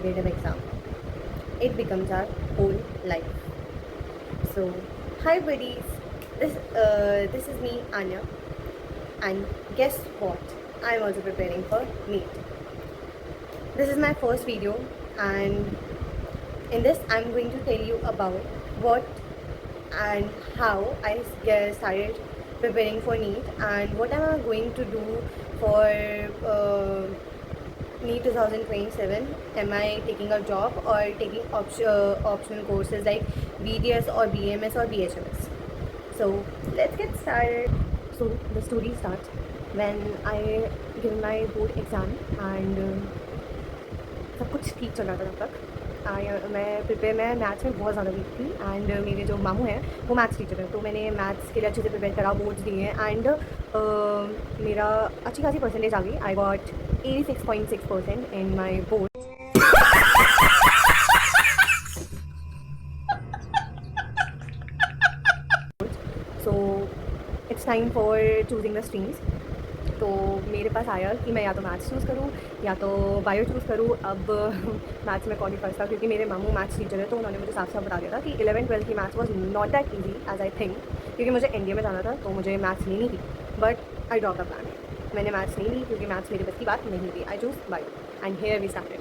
competitive exam. It becomes our whole life. So, hi buddies. This is me, Anya, and guess what? I'm also preparing for NEET. This is my first video, and in this, I'm going to tell you about what and how I started preparing for NEET and what am I going to do for NEET 2027. Am I taking a job or taking optional courses like BDS or BMS or BHMS? So let's get started. So the story starts when I give my board exam and सब कुछ ठीक चल रहा था तब तक। मैं maths में बहुत ज़्यादा वीक थी एंड मेरे जो मामू हैं वो मैथ्स टीचर हैं, तो मैंने मैथ्स के लिए अच्छे से प्रिपेयर करा, बोर्ड्स दिए एंड मेरा अच्छी खासी परसेंटेज आ गई। I got 86.6% in my board. So it's time for choosing the streams. तो मेरे पास आया कि मैं या तो मैथ्स चूज़ करूँ या तो बायो चूज़ करूँ। अब मैथ्स में कौन ही फर्स्ट था, क्योंकि मेरे मामू मैथ्स टीचर है, तो उन्होंने मुझे साफ साफ बता दिया था कि 11th-12th की maths was not that easy as I think, क्योंकि मुझे एनडीए में जाना था तो मुझे मैथ्स लेनी थी। But I drop the plan. मैंने मैथ्स नहीं ली क्योंकि मैथ्स मेरे बस की बात नहीं थी। I choose bio and here we started.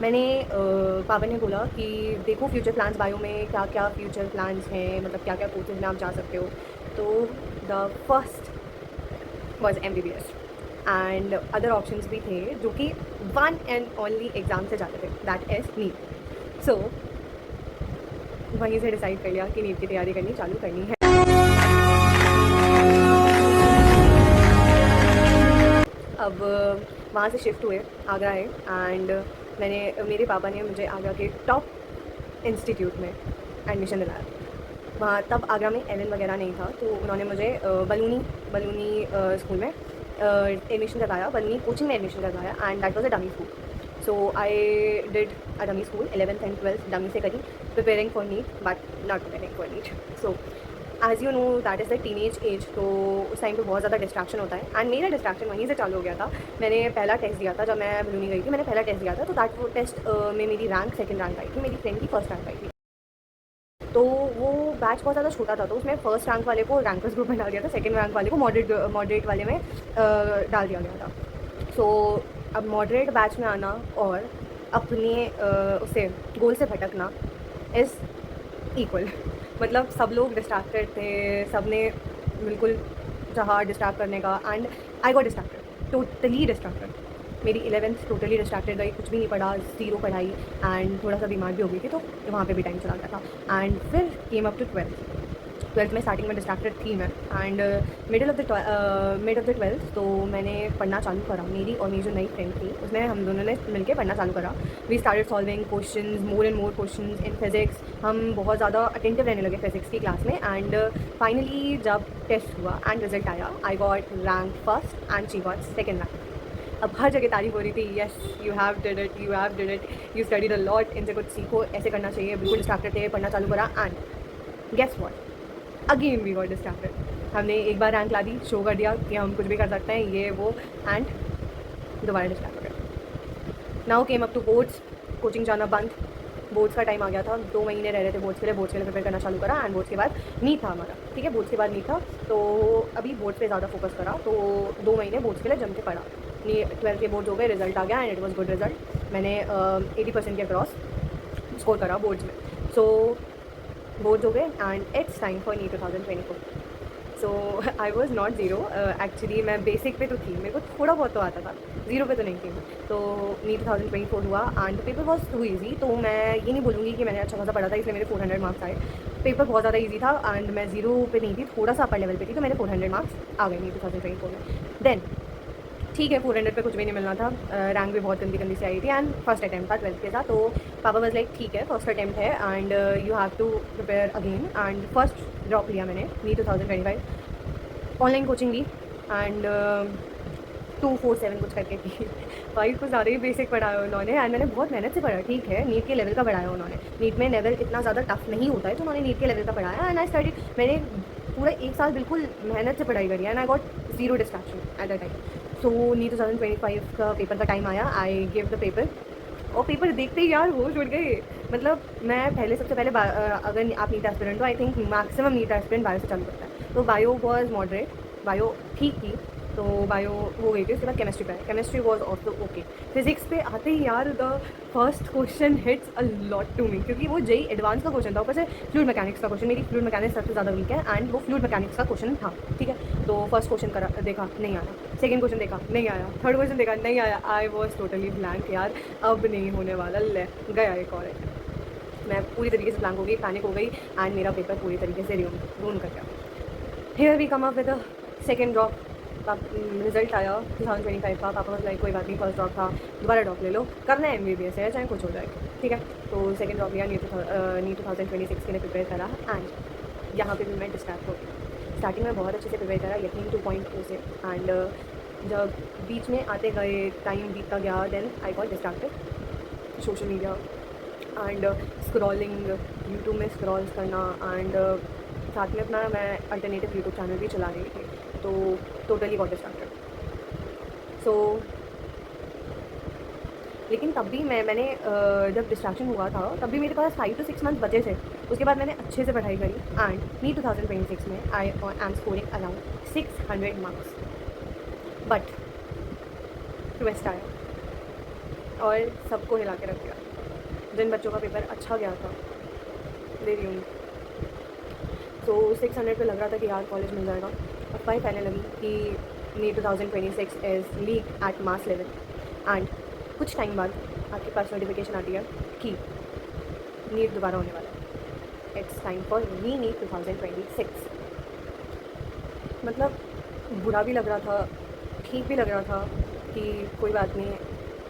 मैंने पापा ने बोला कि देखो फ्यूचर प्लान्स बायो में क्या क्या फ्यूचर प्लान्स हैं, मतलब क्या क्या कोर्सेज में आप जा सकते हो। तो the first was MBBS and other options भी थे जो कि वन एंड ओनली एग्ज़ाम से जाते थे, दैट इज़ नीट। सो वहीं से डिसाइड कर लिया कि नीट की तैयारी करनी चालू करनी है। अब वहाँ से शिफ्ट हुए आगरा है एंड मेरे पापा ने मुझे आगरा के टॉप इंस्टीट्यूट में एडमिशन दिलाया। वहाँ तब आगरा में एलन वगैरह नहीं था, तो उन्होंने मुझे बलूनी स्कूल में एडमिशन करवाया, बलूनी कोचिंग में एडमिशन करवाया and that was a dummy school. So I did a dummy school. 11th and 12th dummy से करी, preparing for NEET but not preparing for NEET. So as you know that is the teenage age, तो उस time पे बहुत ज़्यादा distraction होता है and मेरा डिस्ट्रैक्शन वहीं से चालू हो गया था। मैंने पहला टेस्ट दिया था, जब मैं बलूनी गई थी मैंने पहला टेस्ट दिया था, तो दैट वो टेस्ट में मेरी रैंक सेकंड रैंक आई थी, मेरी फ्रेंड की फर्स्ट रैंक आई थी। तो वो बैच बहुत ज़्यादा छोटा था, तो उसमें फर्स्ट रैंक वाले को रैंकर्स ग्रुप में डाल दिया था, सेकंड रैंक वाले को मॉडरेट वाले में डाल दिया गया था। सो अब मॉडरेट बैच में आना और अपने उससे गोल से भटकना इज़ इक्वल। मतलब सब लोग डिस्ट्रैक्टेड थे, सब ने बिल्कुल चाहा डिस्ट्रैक्ट करने का and I got distracted, totally distracted. मेरी 11th टोटली डिस्ट्रैक्टेड गई, कुछ भी नहीं पढ़ा, ज़ीरो पढ़ाई एंड थोड़ा सा बीमार भी हो गई थी, तो वहाँ पे भी टाइम चला गया था। एंड फिर केम अप टू 12th में स्टार्टिंग में डिस्ट्रैक्टेड थी मैं and mid of the 12th तो मैंने पढ़ना चालू करा। मेरी और मेरी जो नई फ्रेंड थी उसमें हम दोनों ने मिलकर पढ़ना चालू करा। We started solving questions, more and more questions in physics. हम बहुत ज़्यादा अटेंटिव रहने लगे फिज़िक्स की क्लास में एंड फाइनली जब टेस्ट हुआ एंड रिजल्ट आया, I got rank first and she got second rank. अब हर जगह तारीफ हो रही थी, yes you have did it, you studied a lot, इनसे कुछ सीखो, ऐसे करना चाहिए। बिल्कुल डिस्ट्रैक्टेड थे, पढ़ना चालू करा and guess what, again we got distracted. हमने एक बार रैंक ला दी, शो कर दिया कि हम कुछ भी कर सकते हैं, ये वो, एंड दोबारा डिस्ट्रैक्ट हो गए। Now came up to boards, coaching जाना बंद, बोर्ड्स का टाइम आ गया था, 2 महीने रह रहे थे बोर्ड्स के लिए प्रिपेयर करना चालू करा एंड बोर्ड्स के बाद नीट था हमारा, ठीक है, बोर्ड्स के बाद नीट था, तो अभी बोर्ड्स पे ज़्यादा फोकस करा, तो 2 महीने बोर्ड्स के लिए जम के पढ़ा। 12th के बोर्ड्स हो गए, रिजल्ट आ गया and it was good result. मैंने 80% के अक्रॉस स्कोर करा बोर्ड्स में। सो बोर्ड्स हो गए and it's time for NEET 2024। So I was not zero, actually मैं बेसिक पे तो थी, मेरे को थोड़ा बहुत तो आता था, ज़ीरो पे तो नहीं थी। तो नीट 2024 हुआ and paper was too easy. तो मैं ये नहीं बोलूँगी कि मैंने अच्छा खासा पढ़ा था इसलिए मेरे 400 मार्क्स आए। पेपर बहुत ज़्यादा ईजी था एंड मैं ज़ीरो पे नहीं थी, थोड़ा सा अपर लेवल पे थी, तो मेरे 400 मार्क्स आ गए नीट 2024 में। देन ठीक है, 400 पे कुछ भी नहीं मिलना था, रैंक भी बहुत गंदी से आई थी एंड फर्स्ट अटैम्प्ट था 12th के साथ। तो पापा वाज लाइक ठीक है फर्स्ट अटैम्प्ट है and you have to prepare again and first drop लिया मैंने नीट 2025। ऑनलाइन कोचिंग ली एंड 247 कुछ करके थी। भाई कुछ ज़्यादा ही बेसिक पढ़ाया उन्होंने एंड मैंने बहुत मेहनत से पढ़ा, ठीक है, नीट के लेवल का पढ़ाया उन्होंने। नीट में लेवल इतना ज़्यादा टफ नहीं होता है, तो उन्होंने नीट के लेवल का पढ़ाया एंड आई स्टडी। मैंने पूरा 1 साल बिल्कुल मेहनत से पढ़ाई करी and I got zero distraction at the time. So NEET 2025 का पेपर का टाइम आया, आई गिव द पेपर और पेपर देखते ही यार होश उड़ गए। मतलब मैं पहले सबसे पहले अगर आप नीट एस्पिरेंट हो, I think maximum NEET aspirant bio से चालू करता है, तो बायो वॉज मॉडरेट, बायो ठीक थी, तो बायो हो गई थी। उसके बाद केमिस्ट्री पे, chemistry was also okay. Physics पे आते ही यार the first question hits a lot to me, क्योंकि वो जेई एडवांस का क्वेश्चन था, ऊपर से फ्लूइड मैकेनिक्स का क्वेश्चन। मेरी फ्लूइड मैकेनिक्स सबसे ज़्यादा वीक है एंड वो फ्लूइड मैकेनिक्स का क्वेश्चन था, ठीक है। तो फर्स्ट क्वेश्चन करा, देखा नहीं आया, सेकंड क्वेश्चन देखा नहीं आया, थर्ड क्वेश्चन देखा नहीं आया, आई वॉज टोटली ब्लैंक यार, अब नहीं होने वाला, ले गया एक और मैं पूरी तरीके से ब्लैंक हो गई, पैनिक हो गई एंड मेरा पेपर पूरी तरीके से रूम कर गया। Here we come up with a second drop. Result आया 2025 का, पापा वाज लाइक कोई बात नहीं, फर्स्ट ड्रॉप था, दोबारा ड्रॉप ले लो, करना है MBBS है चाहे कुछ हो जाए, ठीक है। तो सेकेंड ड्रॉप लिया, नीट 2026 के लिए प्रिपेयर करा एंड यहाँ पे भी मैं डिस्ट्रैक्ट हो गई। स्टार्टिंग में बहुत अच्छे से प्रिपेयर करा, यकीन 2.2 से, एंड जब बीच में आते गए टाइम बीतता गया, then I got distracted, social media and scrolling, YouTube में स्क्रॉल्स करना एंड साथ में अपना मैं अल्टरनेटिव यूट्यूब चैनल भी चला रही थी, तो टोटली गॉट डिस्ट्रैक्टेड। सो लेकिन तब भी मैंने जब डिस्ट्रैक्शन हुआ था तब भी मेरे पास 5 to 6 मंथ बचे थे। उसके बाद मैंने अच्छे से पढ़ाई करी एंड नीट 2026 में आई am scoring around 600 marks. But twist आया और सबको हिला के रख दिया। जिन बच्चों का पेपर अच्छा गया था दे रही हूँ, तो 600 पे लग रहा था कि यार कॉलेज मिल जाएगा। अब फाइल कहने लगी कि NEET 2026 is leak at mass level and कुछ टाइम बाद आपके पास नोटिफिकेशन आती है कि नीट दोबारा होने वाला है, it's time for re NEET 2026। मतलब बुरा भी लग रहा था, ठीक भी लग रहा था कि कोई बात नहीं,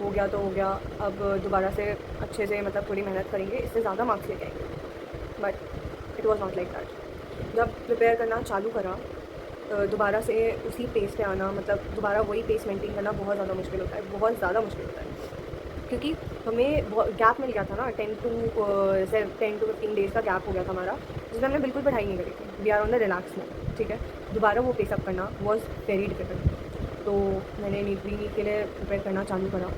हो गया तो हो गया, अब दोबारा से अच्छे से मतलब थोड़ी मेहनत करेंगे, इससे ज़्यादा मार्क्स लेके आएंगे। But it was not like that. जब प्रिपेयर करना चालू करा, दोबारा से उसी पेस पे आना, मतलब दोबारा वही पेस मेंटेन करना बहुत ज़्यादा मुश्किल होता है, बहुत ज़्यादा मुश्किल होता है। क्योंकि हमें गैप मिल गया था ना, 10 to 15 डेज़ का गैप हो गया था हमारा, जिसमें हमने बिल्कुल पढ़ाई नहीं करी थी। We are on the relax mode, ठीक है। दोबारा वो पेसअप करना वॉज वेरी डिफिकल्ट। तो मैंने नीट के लिए प्रिपेयर करना चालू करा।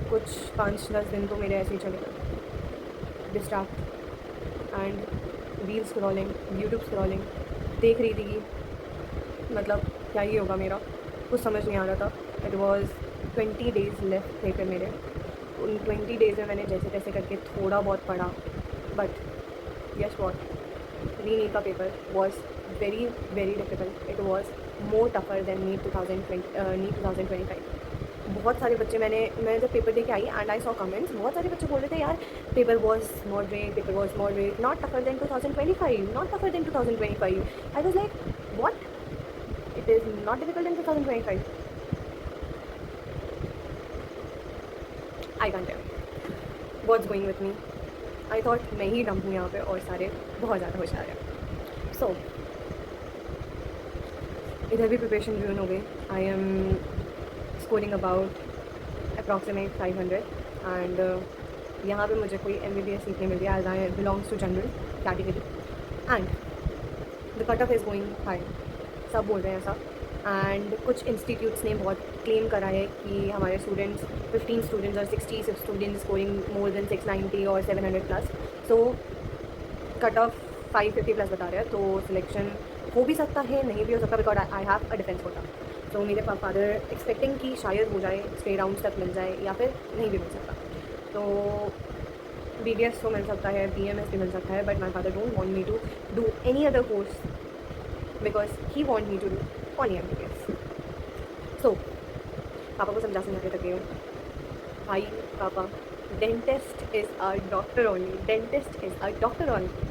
कुछ 5-10 दिन तो मेरे ऐसे ही चले गए, distract and reel scrolling, YouTube scrolling, देख रही थी कि मतलब क्या ही होगा मेरा, कुछ समझ नहीं आ रहा था। इट वॉज 20 डेज़ लेफ्ट थे फिर मेरे। उन 20 डेज़ में मैंने जैसे तैसे करके थोड़ा बहुत पढ़ा, but yes what, re NEET का paper was very very difficult. It was more tougher than NEET 2025। बहुत सारे बच्चे मैं जब पेपर दे के आई एंड आई सॉ कमेंट्स, बहुत सारे बच्चे बोल रहे थे यार paper was moderate, not tougher than 2025, not tougher than 2025। I was like what, it is not difficult in 2025। I can't tell what's going with me. I thought मैं ही डम हूँ यहाँ पे और सारे बहुत ज़्यादा होशियार हैं। सो इधर भी प्रिपरेशन रुइन हो गई। I am scoring about approximate 500 and यहाँ पे मुझे कोई MBBS सीट नहीं मिल रही as I belongs to general category and the cut off is going high, सब बोल रहे हैं ऐसा। एंड कुछ इंस्टीट्यूट्स ने बहुत क्लेम करा है कि हमारे स्टूडेंट्स 15 स्टूडेंट्स और 60 स्टूडेंट्स स्कोरिंग मोर देन 690 और 700 plus, so cut off 550 plus बता रहे हैं। तो सिलेक्शन हो भी सकता है, नहीं भी हो सकता, because I have a defence quota. तो मेरे फादर एक्सपेक्टिंग कि शायद हो जाए, स्टे राउंड तक मिल जाए या फिर नहीं भी मिल सकता। तो BDS तो मिल सकता है, BMS भी मिल सकता है, but my father don't want me to do any other course because he want me to do only MBBS। So पापा को समझा के थक गई हूँ, भाई पापा, dentist is a doctor only, dentist is a doctor only.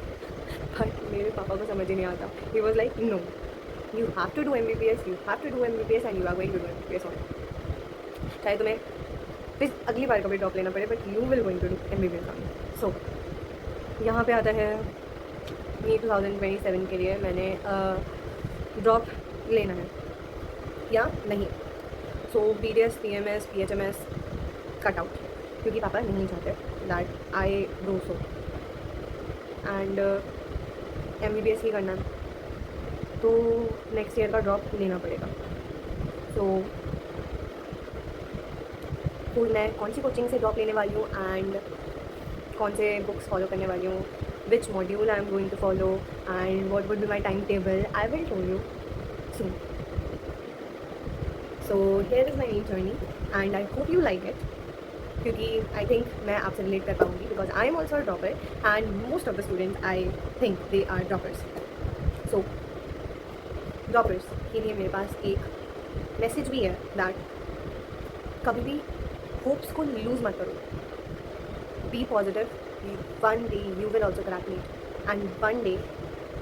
But मेरे पापा को समझ ही नहीं आता। He was like no, you have to do MBBS, you have to do MBBS and you are going to do MBBS only। चाहे तुम्हें फिर अगली बार कभी ड्रॉप लेना पड़े, but you will going to do MBBS only। सो यहाँ पे आता है नीट 2027 के लिए मैंने ड्रॉप लेना है या नहीं। सो BDS, PMS, PHMS cut out, क्योंकि पापा नहीं चाहते that I do so and MBBS ही करना है, तो नेक्स्ट ईयर का ड्रॉप लेना पड़ेगा। तो स्कूल मैं कौन सी कोचिंग से ड्रॉप लेने वाली हूँ एंड कौन से बुक्स फॉलो करने वाली हूँ, which module I am going to follow and what would be my time table, I will tell you soon. So here is my main journey and I hope you like it, क्योंकि I think मैं आपसे relate कर पाऊँगी because I am also a dropper and most of the students I think they are droppers. So droppers के लिए मेरे पास एक message भी है दैट कभी भी होप्स को लूज़ मत करो. Be positive. One day you will also crack NEET and one day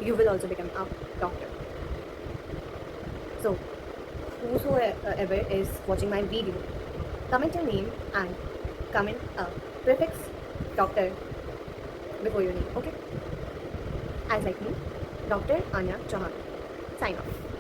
you will also become a doctor. So, whosoever is watching my video, comment your name and comment a prefix doctor before your name, okay? As like me, Dr. Anya Chauhan. Sign off.